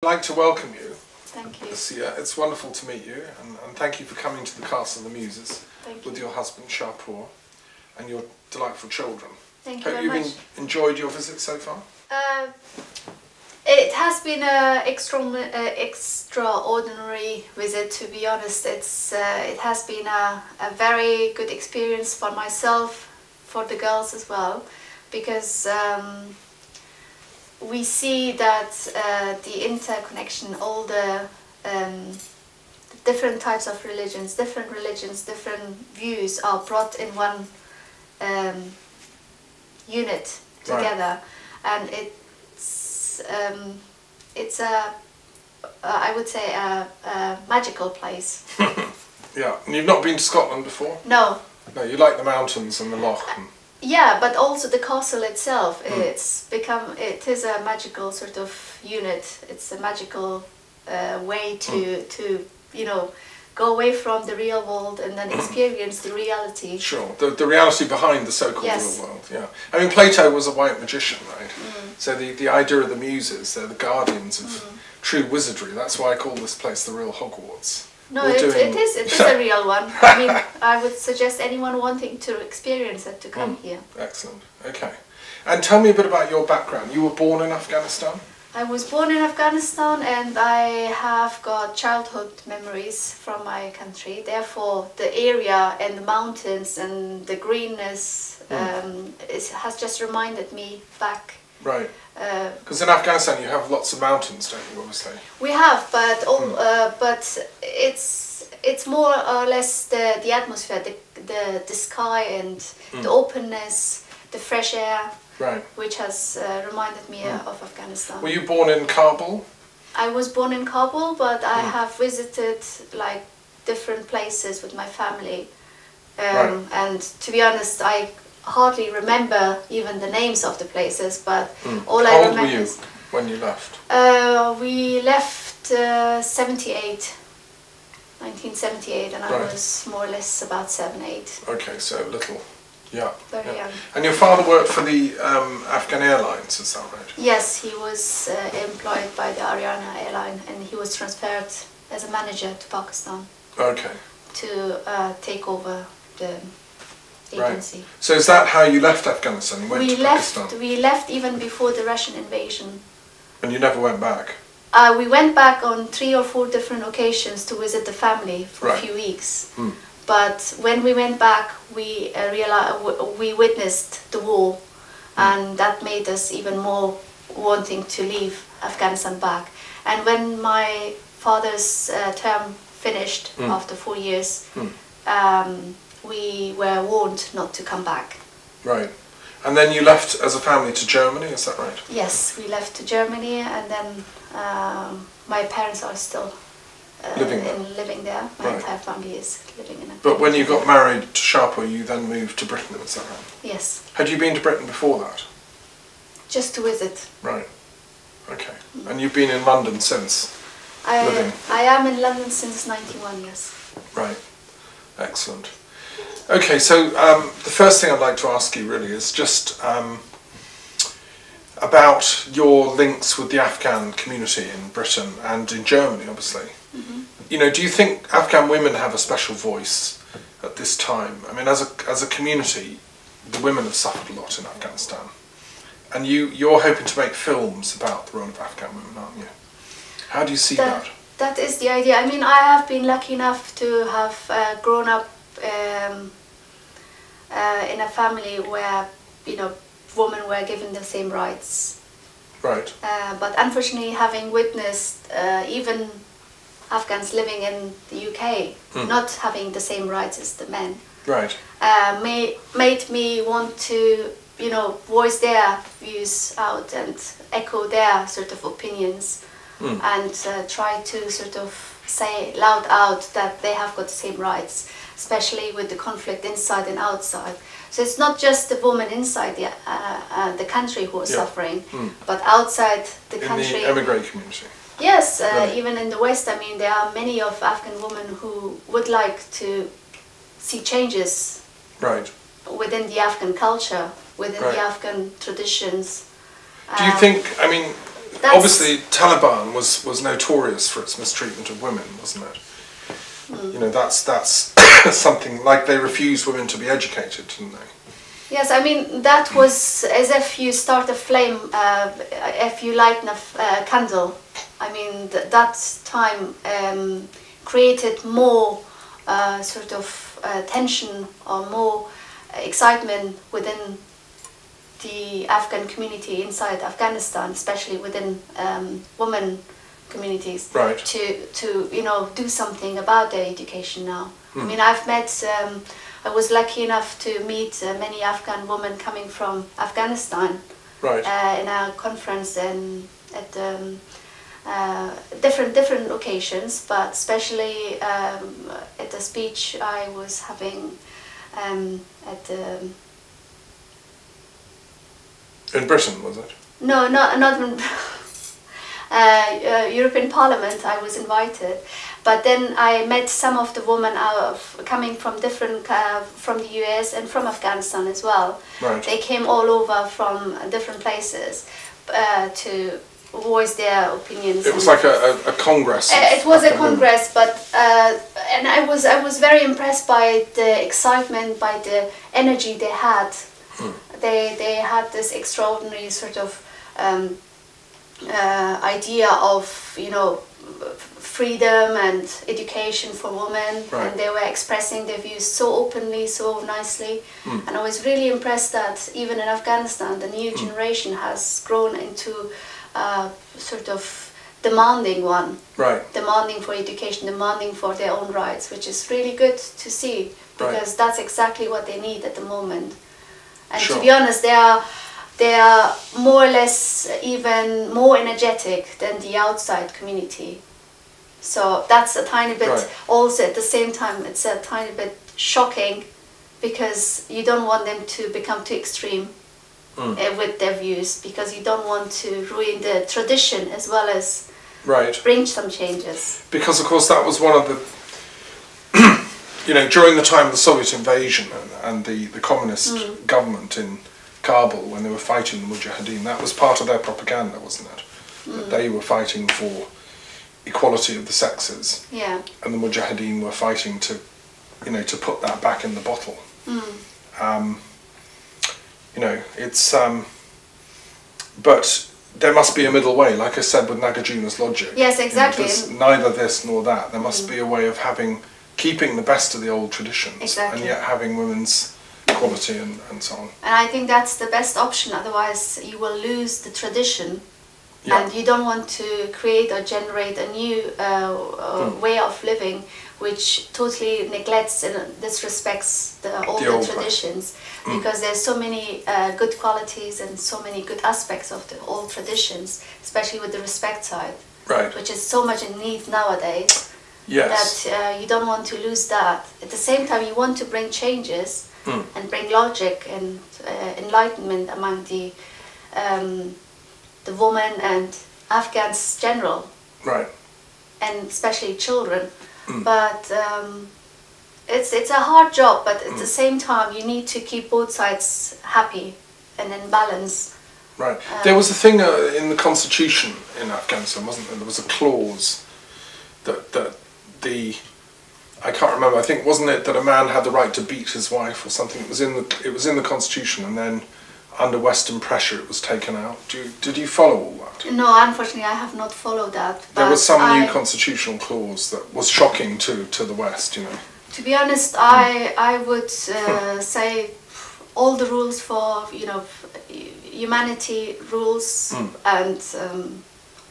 I'd like to welcome you. Thank you. Assiya. It's wonderful to meet you, and thank you for coming to the Castle of the Muses with your husband Shapur and your delightful children. Thank you Hope very much. you've enjoyed your visit so far. It has been an extraordinary visit, to be honest. It has been a very good experience for myself, for the girls as well, because we see that the interconnection, all the different types of religions, different views are brought in one unit together, and it's I would say a magical place. Yeah, and you've not been to Scotland before? No. No, you like the mountains and the loch. Yeah, but also the castle itself. It is a magical sort of unit. It's a magical way to go away from the real world and then experience the reality. Sure, the reality behind the so-called real world, yeah. I mean, Plato was a white magician, right? So the idea of the Muses, they're the guardians of true wizardry. That's why I call this place the real Hogwarts. No, it is a real one. I mean, I would suggest anyone wanting to experience it to come here. Excellent, okay. And tell me a bit about your background. You were born in Afghanistan? I was born in Afghanistan, and I have got childhood memories from my country. Therefore, the area and the mountains and the greenness has just reminded me back. Right. Because in Afghanistan you have lots of mountains, don't you, obviously? We have, but it's more or less the atmosphere, the sky and the openness, the fresh air. Right. Which has reminded me of Afghanistan. Were you born in Kabul? I was born in Kabul, but I have visited like different places with my family. And to be honest, I hardly remember even the names of the places, but all I remember. How old were you when you left? We left 1978, and I was more or less about 7, 8. Okay, so little. Yeah. Very young. And your father worked for the Afghan Airlines, is that right? Yes, he was employed by the Ariana airline, and he was transferred as a manager to Pakistan. Okay. To take over the agency. Right. So is that how you left Afghanistan? You went to Pakistan? We left even before the Russian invasion. And you never went back? We went back on 3 or 4 different occasions to visit the family for a few weeks. But when we went back, we witnessed the war, and that made us even more wanting to leave Afghanistan back. And when my father's term finished after 4 years, we were warned not to come back. Right. And then you left as a family to Germany, is that right? Yes, we left to Germany, and then my parents are still living there. My entire family is living in it. But when you got married to Shapur, you then moved to Britain, is that right? Yes. Had you been to Britain before that? Just to visit. Right. Okay. And you've been in London since living? I am in London since '91, yes. Right. Excellent. Okay, so the first thing I'd like to ask you really is just about your links with the Afghan community in Britain and in Germany, obviously. You know, do you think Afghan women have a special voice at this time? I mean, as a community, the women have suffered a lot in Afghanistan, and you're hoping to make films about the role of Afghan women, aren't you? How do you see that? That is the idea. I mean, I have been lucky enough to have grown up in a family where women were given the same rights. Right. But unfortunately, having witnessed even Afghans living in the UK not having the same rights as the men, right, made me want to voice their views out and echo their sort of opinions, and try to sort of say loud out that they have got the same rights, especially with the conflict inside and outside. So it's not just the women inside the country who are suffering, but outside the country. In the emigre community. Yes, even in the West, I mean, there are many of Afghan women who would like to see changes within the Afghan culture, within the Afghan traditions. Do you think, I mean, obviously Taliban was notorious for its mistreatment of women, wasn't it? You know, that's something like they refused women to be educated, didn't they? Yes, I mean that was as if you start a flame, if you lighten a candle. I mean that time created more sort of tension or more excitement within the Afghan community inside Afghanistan, especially within women communities, right. to you know, do something about their education now. I mean, I've met, I was lucky enough to meet many Afghan women coming from Afghanistan, right. In a conference and at different occasions, but especially at the speech I was having at the... In Britain, was it? No, not in European Parliament. I was invited, but then I met some of the women coming from different from the US and from Afghanistan as well. Right. They came all over from different places to voice their opinions. It was like a congress. It was a congress, but and I was very impressed by the excitement, by the energy they had. They had this extraordinary sort of idea of, you know, freedom and education for women, right. and they were expressing their views so openly, so nicely, and I was really impressed that even in Afghanistan the new generation has grown into sort of demanding one, right. demanding for education, demanding for their own rights, which is really good to see, because right. that's exactly what they need at the moment. And sure. to be honest, they are more or less even more energetic than the outside community. So that's a tiny bit, right. also at the same time, it's a tiny bit shocking, because you don't want them to become too extreme with their views, because you don't want to ruin the tradition as well as right. bring some changes. Because of course that was one of the, you know, during the time of the Soviet invasion and the communist government in Kabul, when they were fighting the Mujahideen, that was part of their propaganda, wasn't it? That they were fighting for equality of the sexes, yeah. and the Mujahideen were fighting to, you know, to put that back in the bottle. You know, it's but there must be a middle way, like I said with Nagarjuna's logic. Yes, exactly. You know, there's neither this nor that. There must be a way of keeping the best of the old traditions, exactly. and yet having women's equality and so on. And I think that's the best option, otherwise you will lose the tradition. Yeah. And you don't want to create or generate a new way of living which totally neglects and disrespects the older traditions, because there's so many good qualities and so many good aspects of the old traditions, especially with the respect side, right. which is so much in need nowadays. Yes. That you don't want to lose that. At the same time, you want to bring changes and bring logic and enlightenment among the women and Afghans general, right, and especially children. But it's a hard job. But at the same time, you need to keep both sides happy and in balance. Right. There was a thing in the constitution in Afghanistan, wasn't there? There was a clause that the, I can't remember. I think, wasn't it that a man had the right to beat his wife or something? It was in the constitution, and then under Western pressure it was taken out. Did you follow all that? No, unfortunately I have not followed that. There was some new constitutional clause that was shocking to the West, you know. To be honest, I would say all the rules for, you know, humanity rules and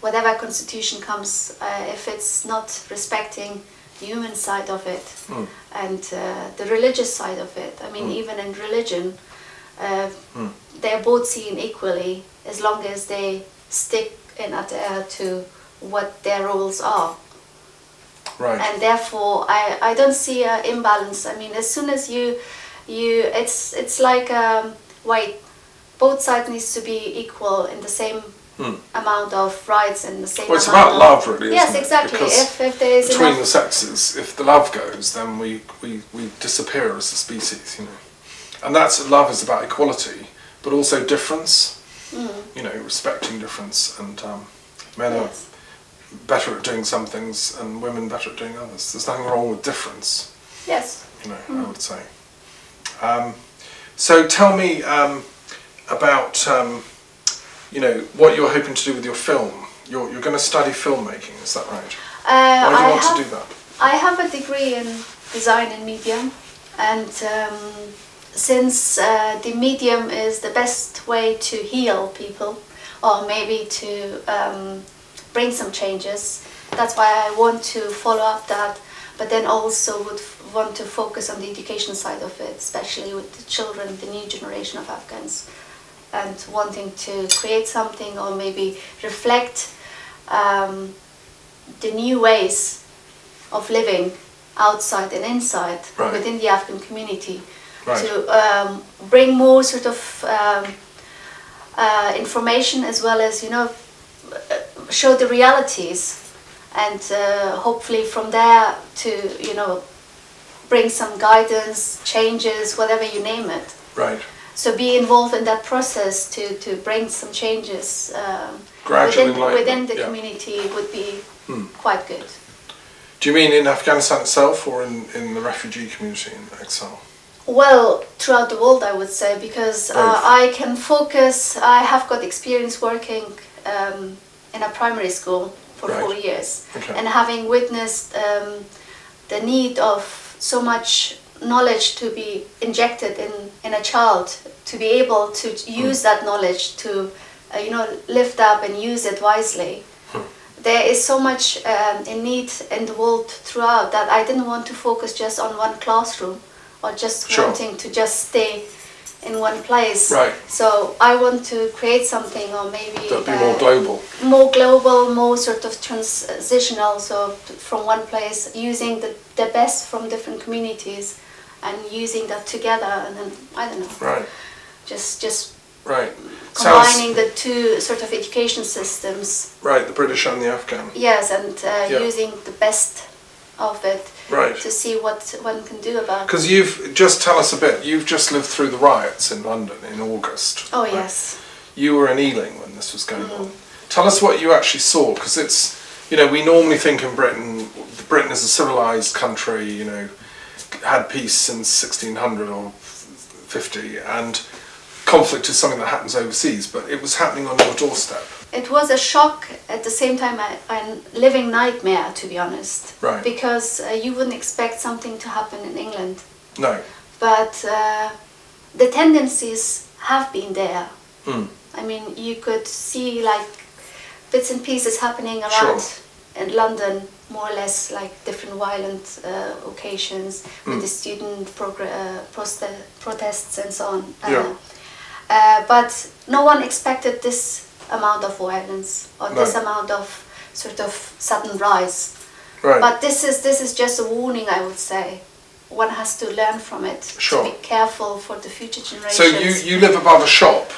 whatever constitution comes, if it's not respecting the human side of it and the religious side of it. I mean, even in religion, they're both seen equally as long as they stick and adhere to what their rules are. Right. And therefore, I don't see an imbalance. I mean, as soon as it's like wait, both sides needs to be equal in the same amount of rights and the same. Well, it's about love, really. Yes, isn't it? exactly. Because if there is between enough the sexes, if the love goes, then we disappear as a species, you know. And that's love is about equality, but also difference. you know, respecting difference, and men are better at doing some things and women better at doing others. There's nothing wrong with difference. Yes. You know, I would say. So tell me about, you know, what you're hoping to do with your film. You're going to study filmmaking, is that right? Why do you want to do that? I have a degree in design and media, and since the medium is the best way to heal people, or maybe to bring some changes, that's why I want to follow up that, but then also would want to focus on the education side of it, especially with the children, the new generation of Afghans, and wanting to create something or maybe reflect the new ways of living outside and inside within the Afghan community, to bring more sort of information, as well as, you know, show the realities, and hopefully from there to, you know, bring some guidance, changes, whatever you name it. Right. So be involved in that process to bring some changes within the community would be quite good. Do you mean in Afghanistan itself, or in the refugee community in exile? Well, throughout the world, I would say, because I can focus. I have got experience working in a primary school for 4 years, and having witnessed the need of so much knowledge to be injected in a child, to be able to use that knowledge to you know, lift up and use it wisely. There is so much in need in the world throughout that I didn't want to focus just on one classroom, or just wanting to just stay in one place. Right. So I want to create something, or maybe that'd be more global. More global, more sort of transitional. So from one place, using the best from different communities, and using that together, and then I don't know. Right. Just. Right. Combining the two sort of education systems. Right, the British and the Afghan. Yes, and using the best of it to see what one can do about it. Because tell us a bit, you've just lived through the riots in London in August. Oh, right? Yes. You were in Ealing when this was going on. Tell us what you actually saw, because it's, you know, we normally think in Britain is a civilised country, you know, had peace since 1600 or 50, and conflict is something that happens overseas, but it was happening on your doorstep. It was a shock, at the same time a living nightmare, to be honest. Right. Because you wouldn't expect something to happen in England. No. But the tendencies have been there. I mean, you could see like bits and pieces happening around in London, more or less like different violent occasions with the student protests and so on. But no one expected this amount of violence, or this amount of sort of sudden rise. Right. But this is just a warning, I would say. One has to learn from it. To be careful for the future generations. So you live above a shop.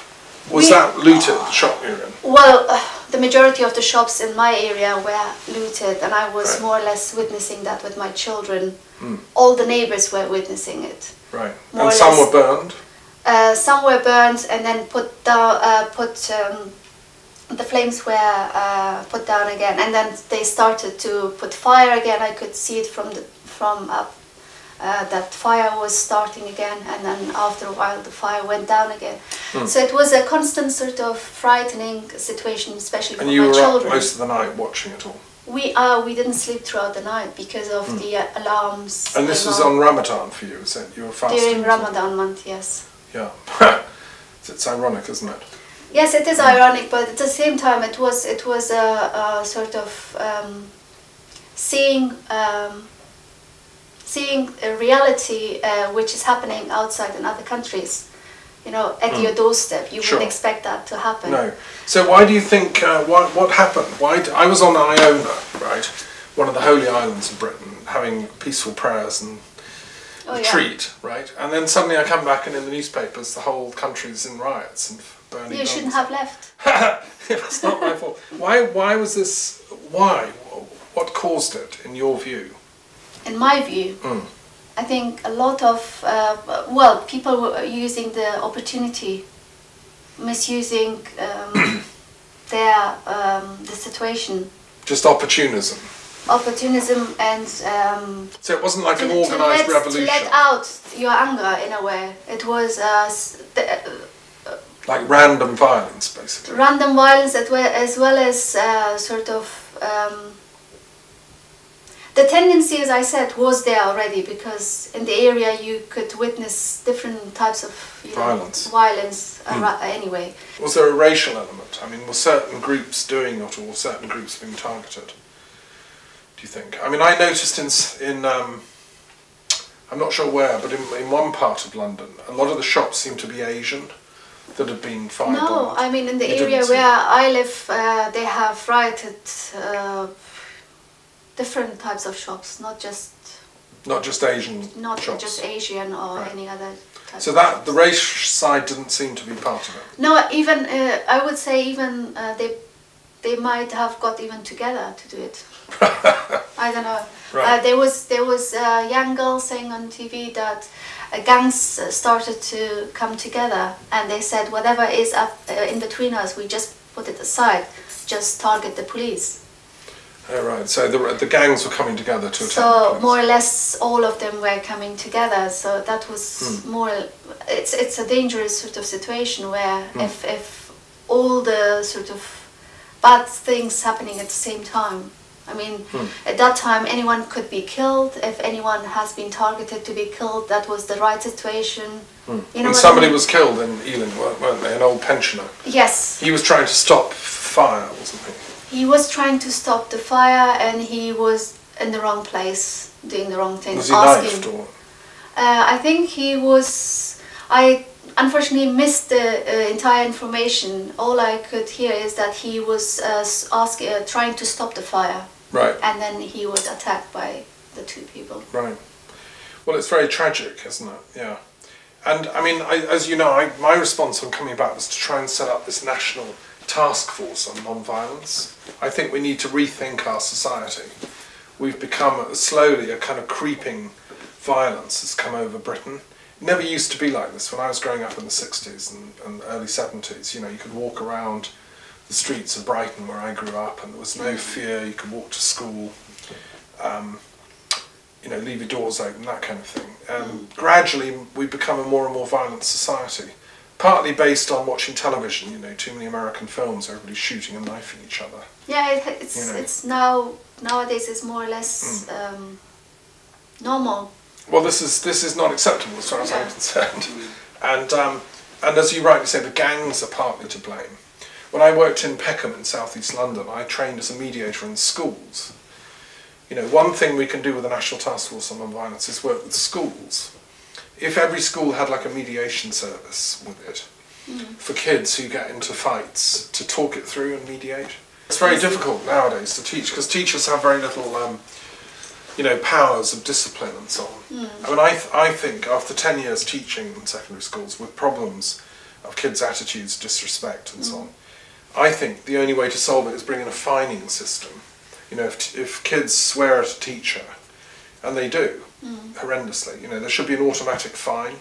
Was that looted, the shop you're in? Well, the majority of the shops in my area were looted, and I was more or less witnessing that with my children. All the neighbors were witnessing it. Right. And some were burned? Some were burned and then put down. The flames were put down again, and then they started to put fire again. I could see it from up. That fire was starting again, and then after a while the fire went down again. So it was a constant sort of frightening situation, especially for my children. And you were up most of the night watching it all? We didn't sleep throughout the night because of the alarms. And this was on Ramadan for you, is it? You were fasting? During Ramadan month, yes. Yeah. It's ironic, isn't it? Yes, it is ironic, but at the same time it was a sort of seeing a reality which is happening outside in other countries, you know, at your doorstep. You wouldn't expect that to happen. No. So why do you think, what happened? I was on Iona, right, one of the holy islands of Britain, having peaceful prayers and retreat, right? And then suddenly I come back and in the newspapers the whole country's in riots and burning. You shouldn't have left. It's not my fault. Why was this, why? What caused it, in your view? In my view, I think a lot of, people were using the opportunity misusing the situation. Just opportunism. Opportunism and so it wasn't like an organised revolution. To let out your anger in a way. It was like random violence, basically. Random violence as well as sort of the tendency, as I said, was there already, because in the area you could witness different types of violence anyway. Was there a racial element? I mean, were certain groups doing it, or were certain groups being targeted? Do you think? I mean, I noticed in I'm not sure where, but in one part of London, a lot of the shops seemed to be Asian that had been fired. No, I mean in the area where I live, they have rioted different types of shops, not just Asian. Not shops. just Asian or any other type. So that the race side didn't seem to be part of it. No, even I would say even they might have got even together to do it. I don't know. Right. There was a young girl saying on TV that gangs started to come together, and they said whatever is up in between us, we just put it aside, just target the police. Oh, right. So the gangs were coming together to attack. So more or less all of them were coming together. So that was more. It's a dangerous sort of situation where if all the sort of bad things happening at the same time. I mean, at that time anyone could be killed. If anyone has been targeted to be killed, that was the right situation. You know, and somebody was killed in Ealing, weren't they? An old pensioner. Yes. He was trying to stop fire, wasn't he? He was trying to stop the fire, and he was in the wrong place, doing the wrong thing. Was he knifed or? I think he was. I unfortunately missed the entire information. All I could hear is that he was trying to stop the fire. Right. And then he was attacked by the two people. Right. Well, it's very tragic, isn't it? Yeah. And I mean, as you know, my response on coming back was to try and set up this national task force on non-violence. I think we need to rethink our society. We've become slowly a kind of creeping violence has come over Britain. It never used to be like this. When I was growing up in the 60s and early 70s, you know, you could walk around the streets of Brighton where I grew up and there was no fear. You could walk to school, you know, leave your doors open, that kind of thing. Gradually we've become a more and more violent society. Partly based on watching television, you know, too many American films, everybody's shooting and knifing each other. Yeah, it's nowadays it's more or less normal. Well, this is not acceptable as far as I'm concerned. And as you rightly say, the gangs are partly to blame. When I worked in Peckham in southeast London, I trained as a mediator in schools. You know, one thing we can do with the National Task Force on Non-Violence is work with schools. If every school had like a mediation service with it, for kids who get into fights, to talk it through and mediate. It's very difficult nowadays to teach, because teachers have very little, you know, powers of discipline and so on. I mean, I think after 10 years teaching in secondary schools with problems of kids' attitudes, disrespect and so on, I think the only way to solve it is bring in a fining system. You know, if kids swear at a teacher, and they do, horrendously, you know, there should be an automatic fine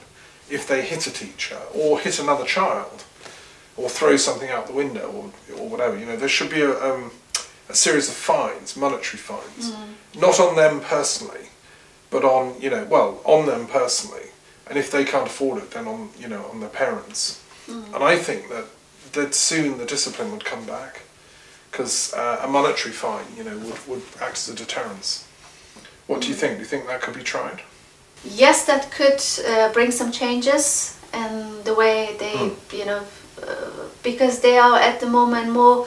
if they hit a teacher or hit another child or throw something out the window or whatever. You know, there should be a series of fines, monetary fines, not on them personally, but on, you know, well, on them personally, and if they can't afford it, then on, you know, on their parents. And I think that soon the discipline would come back, because a monetary fine, you know, would act as a deterrence. What do you think? Do you think that could be tried? Yes, that could bring some changes in the way they, you know, because they are at the moment more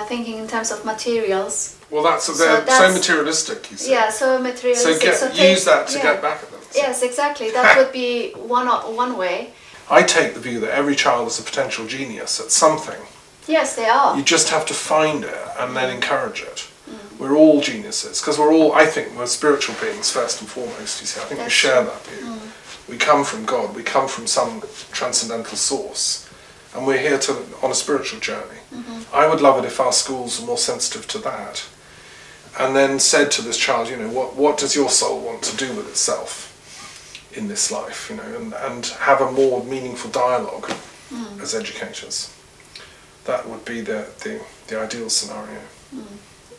thinking in terms of materials. Well, that's so materialistic, you say. Yeah, so materialistic. So use that to get back at them. So. Yes, exactly. That would be one way. I take the view that every child is a potential genius at something. Yes, they are. You just have to find it and then encourage it. We're all geniuses, because we're all, I think, we're spiritual beings first and foremost, you see. I think we share that view. We come from God, we come from some transcendental source, and we're here on a spiritual journey. I would love it if our schools were more sensitive to that, and then said to this child, you know, what does your soul want to do with itself in this life, you know, and have a more meaningful dialogue as educators. That would be the ideal scenario.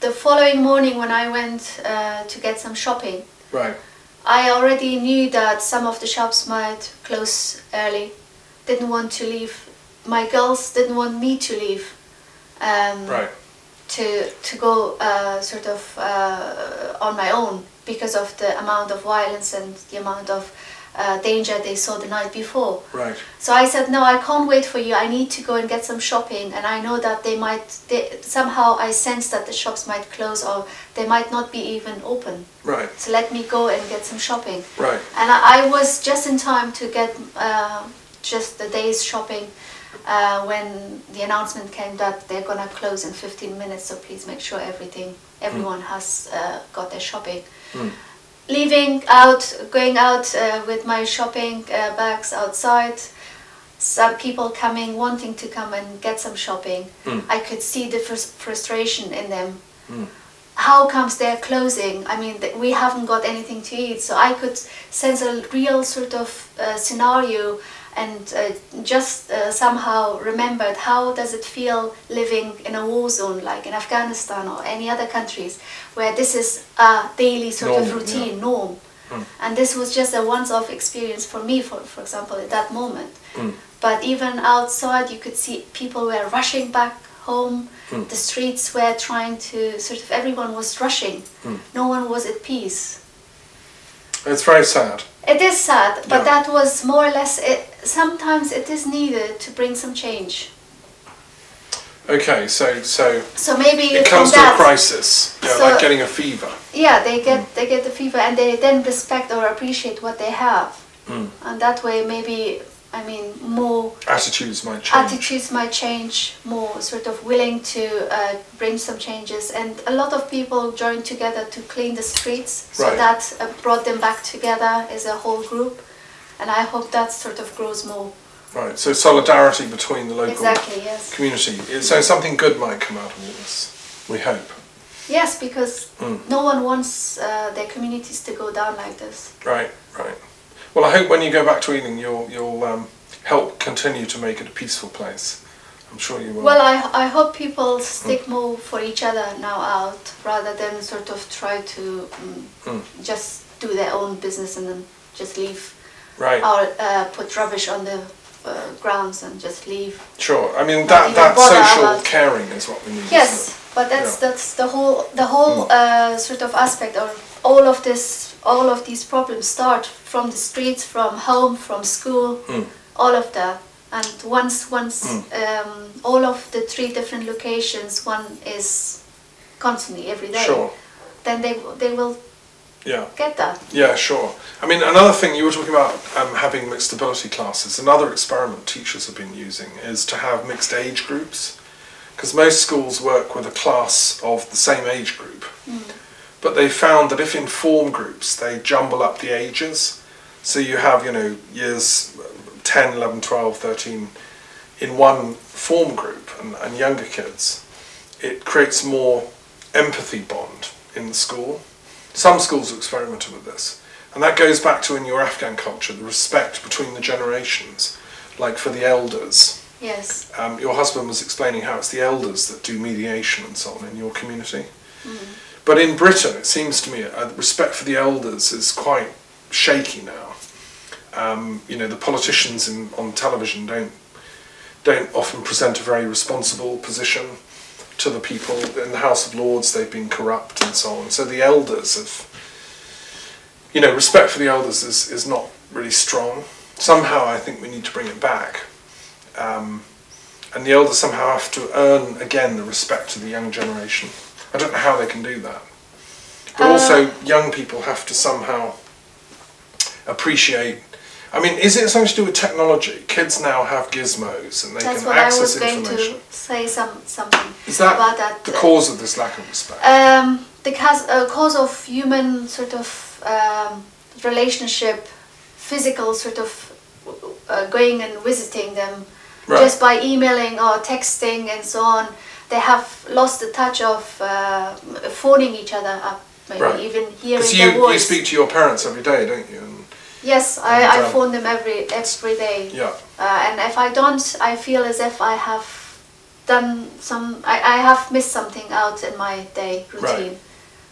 The following morning when I went to get some shopping, Right. I already knew that some of the shops might close early. Didn't want to leave. My girls didn't want me to leave. Right. To go sort of on my own because of the amount of violence and the amount of danger they saw the night before. Right. So I said, no, I can't wait for you. I need to go and get some shopping, and I know that somehow I sense that the shops might close or they might not be even open. Right. So let me go and get some shopping. Right. And I was just in time to get just the day's shopping when the announcement came that they're gonna close in 15 minutes. So please make sure everyone has got their shopping. Going out with my shopping bags outside, some people coming, wanting to come and get some shopping. I could see the frustration in them. How comes they're closing? I mean, we haven't got anything to eat. So I could sense a real sort of scenario, and just somehow remembered how does it feel living in a war zone like in Afghanistan or any other countries where this is a daily sort of routine, norm. And this was just a once-off experience for me, for example, at that moment. But even outside, you could see people were rushing back home. The streets were trying to, sort of everyone was rushing. No one was at peace. It's very sad. It is sad, but that was more or less it. Sometimes it is needed to bring some change. Okay, so maybe it comes to a crisis, like getting a fever. Yeah, they get the fever, and they then respect or appreciate what they have, and that way maybe, I mean, more attitudes might change. Attitudes might change, more sort of willing to bring some changes, and a lot of people joined together to clean the streets, so that brought them back together as a whole group, and I hope that sort of grows more. Right, so solidarity between the local community. So something good might come out of all this, we hope. Yes, because no one wants their communities to go down like this. Right, right. Well, I hope when you go back to Ealing, you'll help continue to make it a peaceful place. I'm sure you will. Well, I hope people stick more for each other now out, rather than sort of try to just do their own business and then just leave. Right. Or put rubbish on the grounds and just leave. Sure. I mean that social caring is what we need. Yes, but that's the whole sort of aspect, or all of these problems start from the streets, from home, from school, all of that. And once all of the 3 different locations, one is constantly every day. Sure. Then they will get that. Yeah, sure. I mean, another thing you were talking about having mixed ability classes. Another experiment teachers have been using is to have mixed age groups, because most schools work with a class of the same age group. But they found that if in form groups they jumble up the ages, so you have, years 10, 11, 12, 13 in one form group and younger kids, it creates more empathy bond in the school. Some schools have experimented with this, and that goes back to in your Afghan culture, the respect between the generations, like for the elders. Yes. Your husband was explaining how it's the elders that do mediation and so on in your community. But in Britain, it seems to me, respect for the elders is quite shaky now. The politicians on television don't often present a very responsible position to the people. In the House of Lords, they've been corrupt and so on. So the elders respect for the elders is not really strong. Somehow I think we need to bring it back. And the elders somehow have to earn again the respect of the young generation. I don't know how they can do that. But also young people have to somehow appreciate. I mean, is it something to do with technology? Kids now have gizmos and they can access information. That's what I was going to say something is that about that. The cause of this lack of respect? The cause of human sort of relationship, physical sort of going and visiting them, just by emailing or texting and so on. They have lost the touch of phoning each other up, maybe even hearing their voice. You speak to your parents every day, don't you? And Yes, I phone them every day. Yeah. And if I don't, I feel as if I have done I have missed something out in my day routine. Right.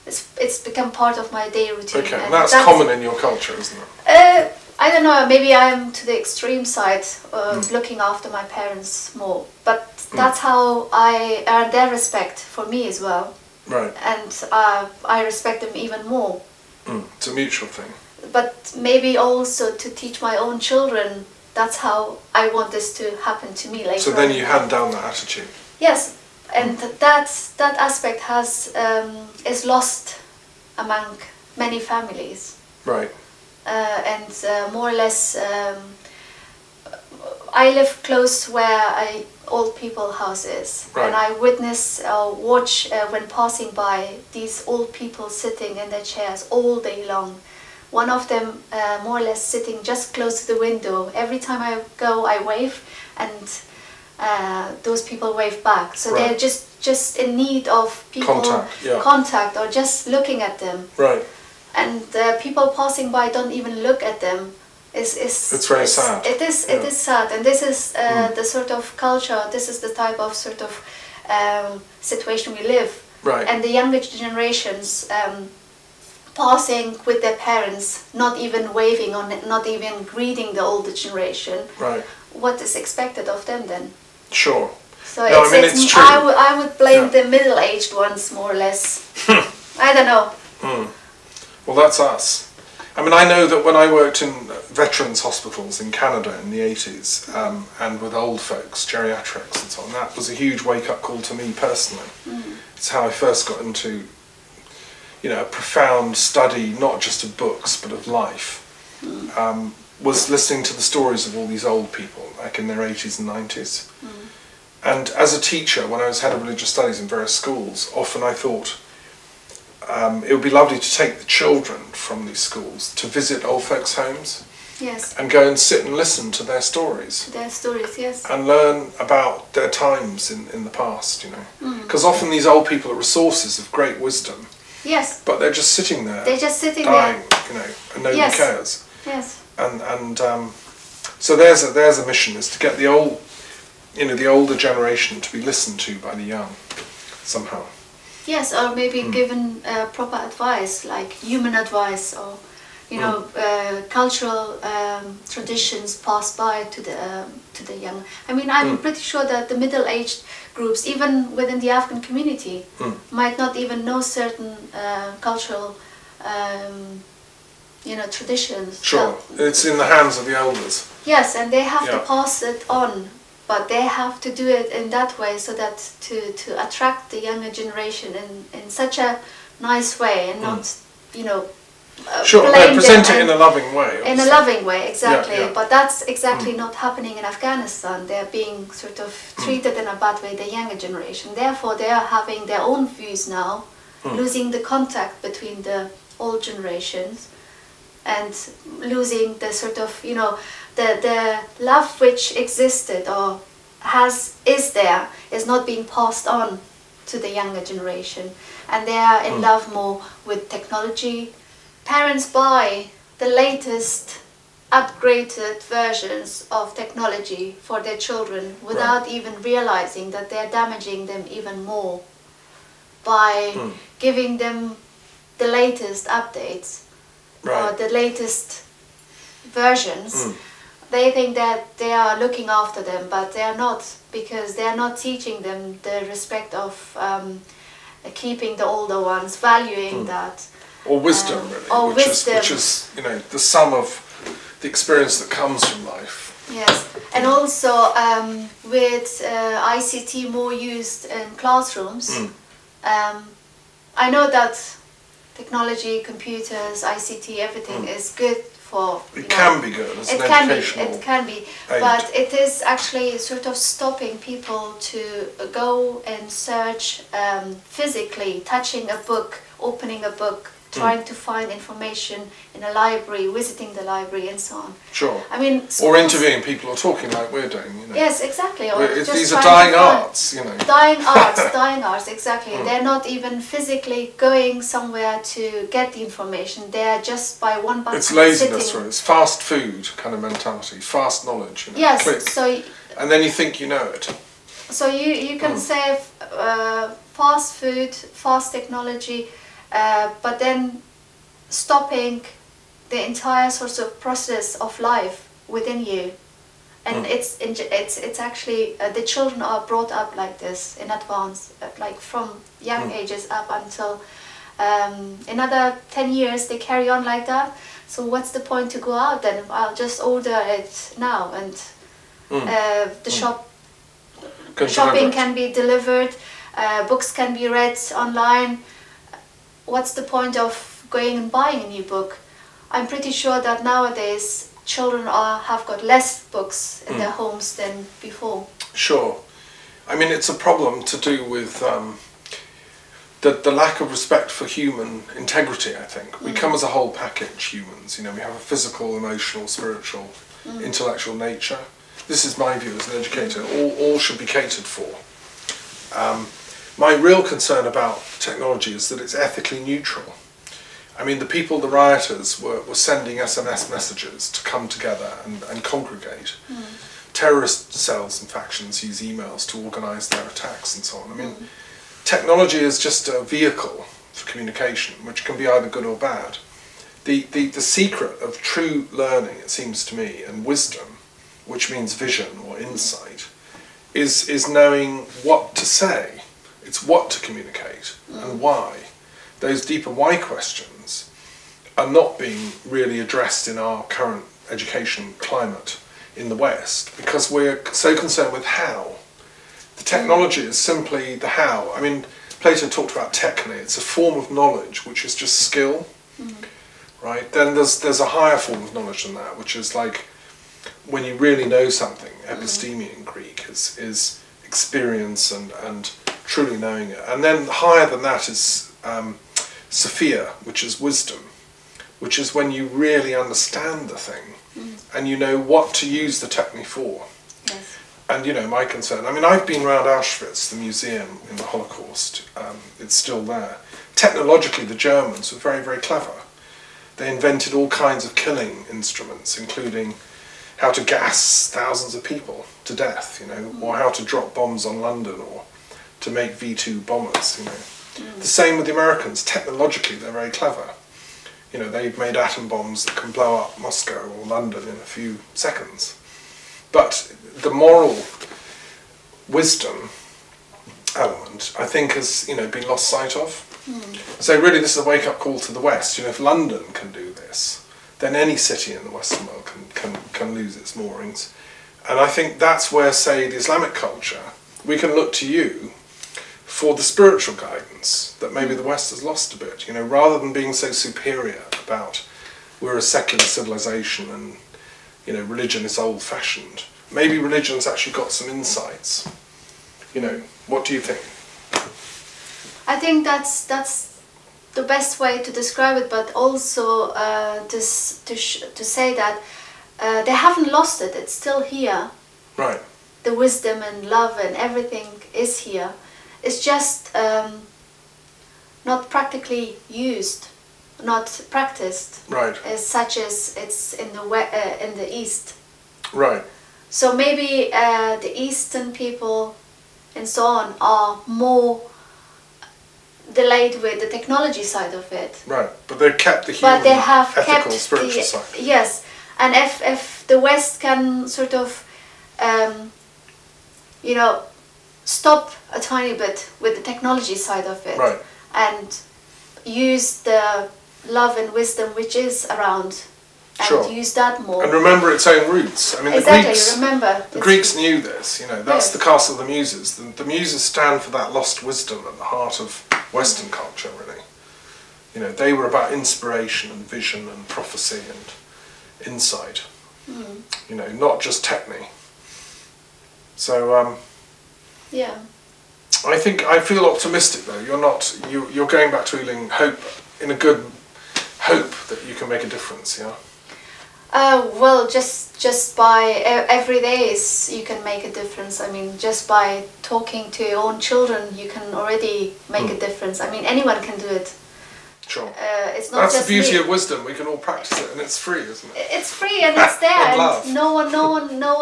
It's become part of my day routine. Okay, and that's common in your culture, isn't it? I don't know, maybe I'm to the extreme side, looking after my parents more. But that's how I earn their respect for me as well. Right. And I respect them even more. It's a mutual thing. But maybe also to teach my own children, that's how I want this to happen to me later. So then you hand down that attitude. Yes, and that aspect is lost among many families. Right. And more or less, I live close where old people house is, right. and I witness or watch when passing by these old people sitting in their chairs all day long. One of them more or less sitting just close to the window. Every time I go, I wave, and those people wave back. So right. They're just in need of people contact or just looking at them. Right. And people passing by don't even look at them. It's very sad. It is sad, and this is the sort of culture. This is the type of sort of situation we live. Right. And the younger generations passing with their parents, not even waving on it, not even greeting the older generation. Right. What is expected of them then? Sure. So no, it's true. I would blame the middle-aged ones more or less. I don't know. Well, that's us. I mean, I know that when I worked in veterans hospitals in Canada in the 80s, and with old folks, geriatrics and so on, that was a huge wake-up call to me personally. It's how I first got into, a profound study, not just of books, but of life. Was listening to the stories of all these old people, like in their 80s and 90s. And as a teacher, when I was head of religious studies in various schools, often I thought, it would be lovely to take the children from these schools to visit old folks' homes. Yes. And go and sit and listen to their stories. Their stories, yes. And learn about their times in the past, Because often these old people are resources of great wisdom. Yes. But they're just sitting there. They're just sitting dying, there. And nobody cares. Yes. And so there's a mission, is to get the older generation to be listened to by the young, somehow. Yes, or maybe given proper advice, like human advice, or cultural traditions passed by to the young. I mean, I'm pretty sure that the middle-aged groups, even within the Afghan community, might not even know certain cultural, traditions. Sure, it's in the hands of the elders. Yes, and they have to pass it on. But they have to do it in that way, so that to attract the younger generation in such a nice way, and not, sure, they present it in a loving way. Obviously. In a loving way, exactly. Yeah. But that's exactly not happening in Afghanistan. They're being sort of treated in a bad way, the younger generation. Therefore, they are having their own views now, losing the contact between the old generations, and losing the sort of, the love which existed or is not being passed on to the younger generation, and they are in love more with technology. Parents buy the latest upgraded versions of technology for their children without even realizing that they're damaging them even more by giving them the latest updates or the latest versions. They think that they are looking after them, but they are not, because they are not teaching them the respect of keeping the older ones, valuing that. Or wisdom, really, or which wisdom. is the sum of the experience that comes from life. Yes, and also with ICT more used in classrooms, I know that technology, computers, ICT, everything is good for... It can be good as an educational It can be, but it is actually sort of stopping people to go and search physically, touching a book, opening a book, trying to find information in a library, visiting the library and so on. Sure. I mean, or interviewing people or talking like we're doing, you know. Yes, exactly. Or just these are dying arts, you know. Dying arts, exactly. They're not even physically going somewhere to get the information. They're just by one button. It's laziness, right? It's fast food kind of mentality, fast knowledge, you know. Yes, click, so... and then you think you know it. So you can say fast food, fast technology, but then stopping the entire sort of process of life within you, and it's actually the children are brought up like this in advance, like from young ages up until another 10 years they carry on like that. So what's the point to go out then? I'll just order it now, and the shopping can be delivered, books can be read online. What's the point of going and buying a new book? I'm pretty sure that nowadays children have got less books in their homes than before. Sure. I mean, it's a problem to do with the lack of respect for human integrity, I think. We come as a whole package, humans. You know, we have a physical, emotional, spiritual, intellectual nature. This is my view as an educator. All should be catered for. My real concern about technology is that it's ethically neutral. I mean, the rioters were sending SMS messages to come together and congregate. Terrorist cells and factions use emails to organise their attacks and so on. I mean, technology is just a vehicle for communication, which can be either good or bad. The secret of true learning, it seems to me, and wisdom, which means vision or insight, is knowing what to say. It's what to communicate and why. Those deeper why questions are not being really addressed in our current education climate in the West, because we're so concerned with how. The technology is simply the how. I mean, Plato talked about techne. It's a form of knowledge which is just skill, right? Then there's a higher form of knowledge than that, which is like when you really know something. Episteme in Greek is experience and truly knowing it. And then higher than that is Sophia, which is wisdom, which is when you really understand the thing and you know what to use the technique for. Yes. And you know, my concern, I mean, I've been around Auschwitz, the museum in the Holocaust. It's still there. Technologically, the Germans were very, very clever. They invented all kinds of killing instruments, including how to gas thousands of people to death, you know, or how to drop bombs on London, or to make V2 bombers, you know. The same with the Americans. Technologically, they're very clever. You know, they've made atom bombs that can blow up Moscow or London in a few seconds. But the moral wisdom element, I think, has, you know, been lost sight of. So really, this is a wake-up call to the West. You know, if London can do this, then any city in the Western world can lose its moorings. And I think that's where, say, the Islamic culture, we can look to you for the spiritual guidance that maybe the West has lost a bit. You know, rather than being so superior about we're a secular civilization and, you know, religion is old-fashioned. Maybe religion's actually got some insights. You know, what do you think? I think that's the best way to describe it, but also to say that they haven't lost it. It's still here. Right. The wisdom and love and everything is here. It's just not practically used, not practiced. Right. As such as it's in the East. Right. So maybe the Eastern people and so on are more delayed with the technology side of it. Right, but they've kept the human, ethical, spiritual side. Yes, and if the West can sort of, you know, stop a tiny bit with the technology side of it, right, and use the love and wisdom which is around, and sure, use that more. And remember its own roots. I mean, exactly, the Greeks knew this. You know, that's the castle of the Muses. The Muses stand for that lost wisdom at the heart of Western culture, really. You know, they were about inspiration and vision and prophecy and insight. You know, not just technique. So, yeah. I feel optimistic though. You're going back to feeling hope in a good hope that you can make a difference, yeah? Well, just by every day you can make a difference. I mean, just by talking to your own children, you can already make a difference. I mean, anyone can do it. Sure. It's not That's just the beauty me. of wisdom. We can all practice it, and it's free, isn't it? It's free and it's there, And love. and no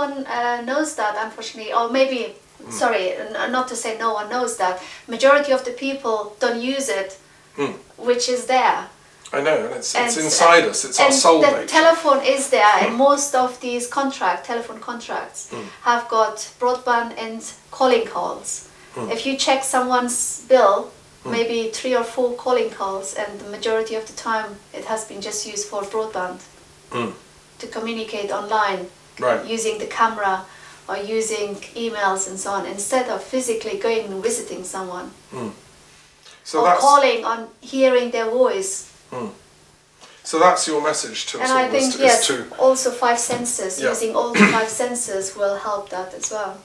one knows that, unfortunately. Or maybe, sorry, not to say no one knows that. Majority of the people don't use it, which is there. I know, and it's inside us. It's our soul the nature. telephone is there, and most of these telephone contracts have got broadband and calling calls. If you check someone's bill, maybe 3 or 4 calling calls, and the majority of the time it has been just used for broadband to communicate online, Right. using the camera or using emails and so on, instead of physically going and visiting someone So or calling on hearing their voice. So that's your message to us And all, I think, is yes, to... also 5 senses, Yeah. using all the 5 senses will help that as well.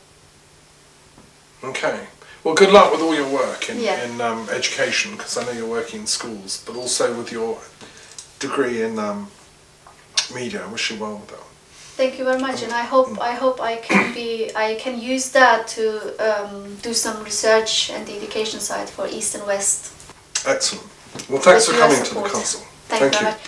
Okay. Well, good luck with all your work in Yeah. education, because I know you're working in schools, but also with your degree in media. I wish you well with that. Thank you very much, and I hope I can use that to do some research and the education side for East and West. Excellent. Well, thanks for With your coming to the support. council. Thank you very much.